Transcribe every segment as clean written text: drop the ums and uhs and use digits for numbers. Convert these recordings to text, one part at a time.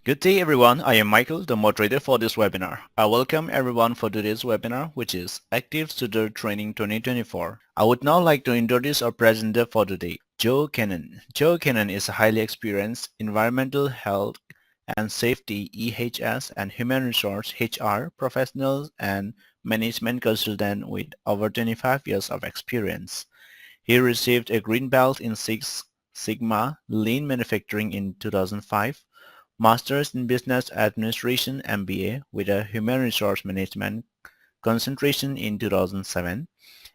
Good day everyone, I am Michael, the moderator for this webinar. I welcome everyone for today's webinar, which is Active Shooter Training 2024. I would now like to introduce our presenter for today, Joe Cannon. Joe Cannon is a highly experienced environmental health and safety EHS and human resource HR professional and management consultant with over 25 years of experience. He received a green belt in Six Sigma Lean Manufacturing in 2005, Masters in Business Administration MBA with a Human Resource Management concentration in 2007,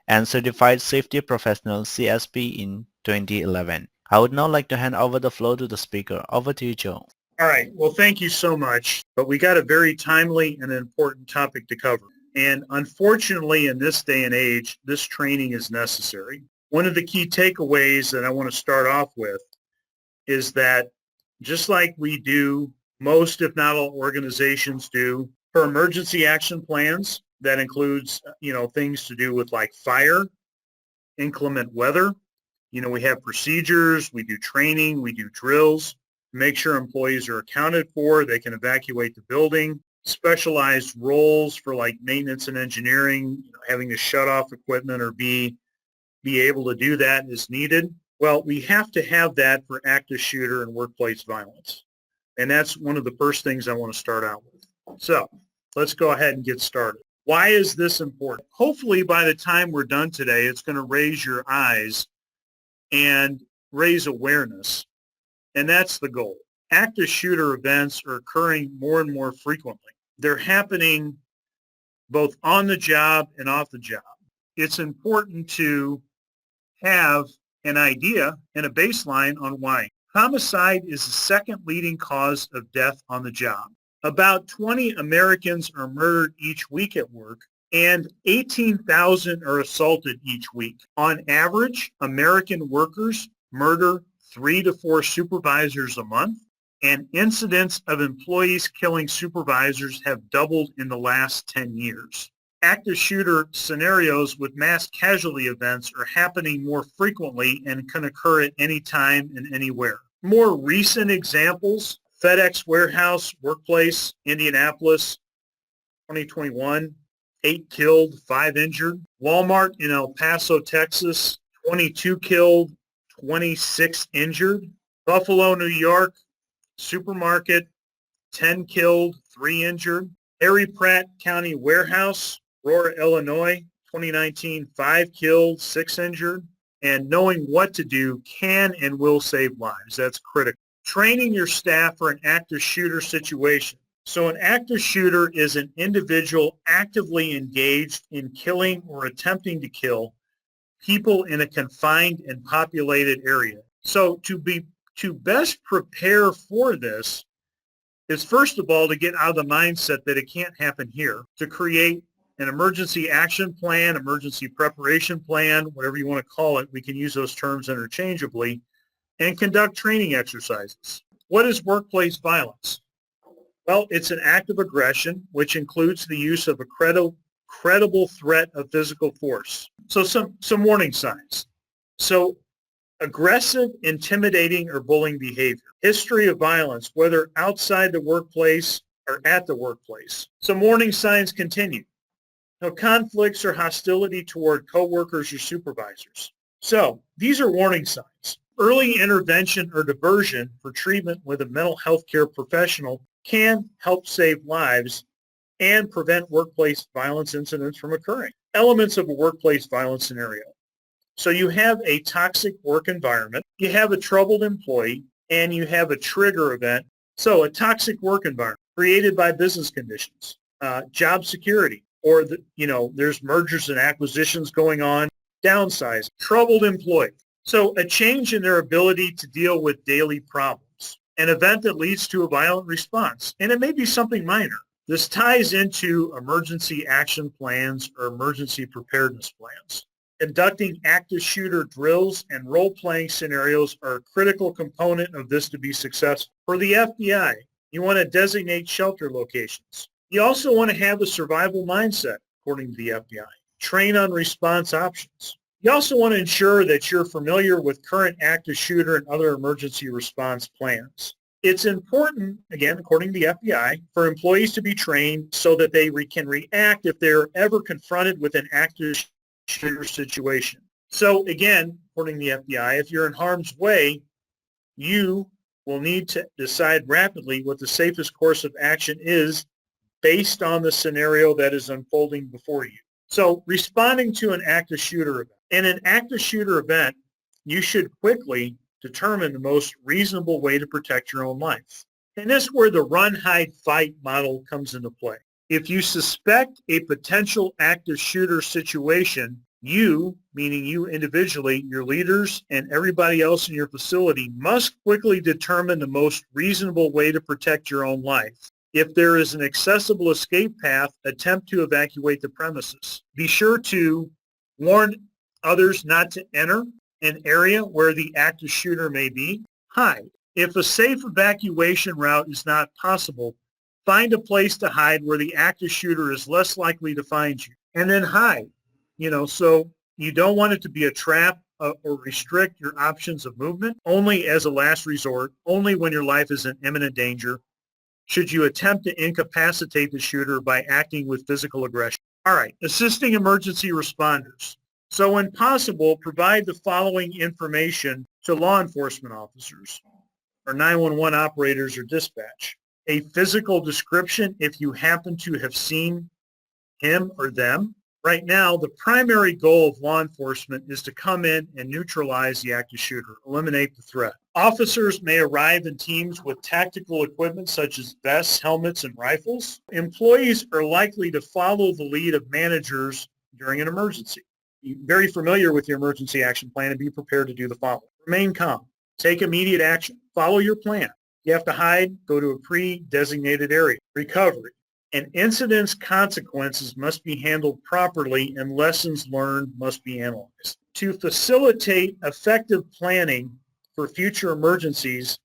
and Certified Safety Professional CSP in 2011. I would now like to hand over the floor to the speaker. Over to you, Joe. All right. Well, thank you so much. But we got a very timely and important topic to cover. And unfortunately, in this day and age, this training is necessary. One of the key takeaways that I want to start off with is that just like we do, most if not all organizations do, for emergency action plans, that includes, things to do with like fire, inclement weather. We have procedures, we do training, we do drills to make sure employees are accounted for, they can evacuate the building, specialized roles for like maintenance and engineering, having to shut off equipment or be able to do that is needed. Well, we have to have that for active shooter and workplace violence. And that's one of the first things I want to start out with. So let's go ahead and get started. Why is this important? Hopefully by the time we're done today, it's going to raise your eyes and raise awareness. And that's the goal. Active shooter events are occurring more and more frequently. They're happening both on the job and off the job. It's important to have an idea and a baseline on why. Homicide is the second leading cause of death on the job. About 20 Americans are murdered each week at work, and 18,000 are assaulted each week. On average, American workers murder 3 to 4 supervisors a month, and incidents of employees killing supervisors have doubled in the last 10 years. Active shooter scenarios with mass casualty events are happening more frequently and can occur at any time and anywhere. More recent examples, FedEx warehouse, workplace, Indianapolis, 2021, 8 killed, 5 injured. Walmart in El Paso, Texas, 22 killed, 26 injured. Buffalo, New York, supermarket, 10 killed, 3 injured. Harry Pratt County warehouse, Aurora, Illinois, 2019, 5 killed, 6 injured. And knowing what to do can and will save lives. That's critical. Training your staff for an active shooter situation. So an active shooter is an individual actively engaged in killing or attempting to kill people in a confined and populated area. So to best prepare for this is, first of all, to get out of the mindset that it can't happen here, to create an emergency action plan, emergency preparation plan, whatever you want to call it. We can use those terms interchangeably, and conduct training exercises. What is workplace violence? Well, it's an act of aggression, which includes the use of a credible threat of physical force. So some warning signs. So aggressive, intimidating, or bullying behavior. History of violence, whether outside the workplace or at the workplace. Some warning signs continue. No conflicts or hostility toward coworkers or supervisors. So these are warning signs. Early intervention or diversion for treatment with a mental health care professional can help save lives and prevent workplace violence incidents from occurring. Elements of a workplace violence scenario. So you have a toxic work environment, you have a troubled employee, and you have a trigger event. So a toxic work environment created by business conditions, job security, or there's mergers and acquisitions going on, downsize, troubled employee. So a change in their ability to deal with daily problems, an event that leads to a violent response, and it may be something minor. This ties into emergency action plans or emergency preparedness plans. Conducting active shooter drills and role-playing scenarios are a critical component of this to be successful. For the FBI, you want to designate shelter locations. You also want to have a survival mindset, according to the FBI. Train on response options. You also want to ensure that you're familiar with current active shooter and other emergency response plans. It's important, again, according to the FBI, for employees to be trained so that they can react if they're ever confronted with an active shooter situation. So again, according to the FBI, if you're in harm's way, you will need to decide rapidly what the safest course of action is based on the scenario that is unfolding before you. So responding to an active shooter event. In an active shooter event, you should quickly determine the most reasonable way to protect your own life. And this is where the run, hide, fight model comes into play. If you suspect a potential active shooter situation, you, meaning you individually, your leaders, and everybody else in your facility must quickly determine the most reasonable way to protect your own life. If there is an accessible escape path, attempt to evacuate the premises. Be sure to warn others not to enter an area where the active shooter may be. Hide. If a safe evacuation route is not possible, find a place to hide where the active shooter is less likely to find you. And then hide. So you don't want it to be a trap or restrict your options of movement. Only as a last resort, only when your life is in imminent danger, should you attempt to incapacitate the shooter by acting with physical aggression. All right, assisting emergency responders. So when possible, provide the following information to law enforcement officers or 911 operators or dispatch. A physical description if you happen to have seen him or them. Right now, the primary goal of law enforcement is to come in and neutralize the active shooter, eliminate the threat. Officers may arrive in teams with tactical equipment such as vests, helmets, and rifles. Employees are likely to follow the lead of managers during an emergency. Be very familiar with your emergency action plan and be prepared to do the following. Remain calm. Take immediate action. Follow your plan. You have to hide, go to a pre-designated area. Recovery. An incident's consequences must be handled properly and lessons learned must be analyzed. To facilitate effective planning for future emergencies,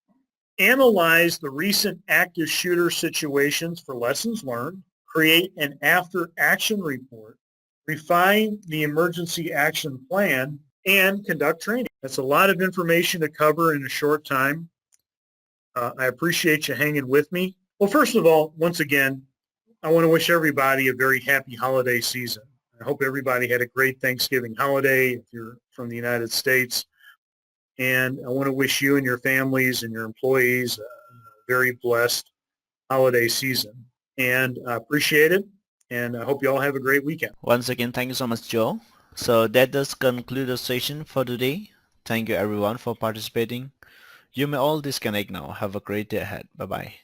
analyze the recent active shooter situations for lessons learned, create an after-action report, refine the emergency action plan, and conduct training. That's a lot of information to cover in a short time. I appreciate you hanging with me. Well, first of all, once again, I want to wish everybody a very happy holiday season. I hope everybody had a great Thanksgiving holiday if you're from the United States. And I want to wish you and your families and your employees a very blessed holiday season. And I appreciate it. And I hope you all have a great weekend. Once again, thank you so much, Joe. So that does conclude the session for today. Thank you everyone for participating. You may all disconnect now. Have a great day ahead. Bye-bye.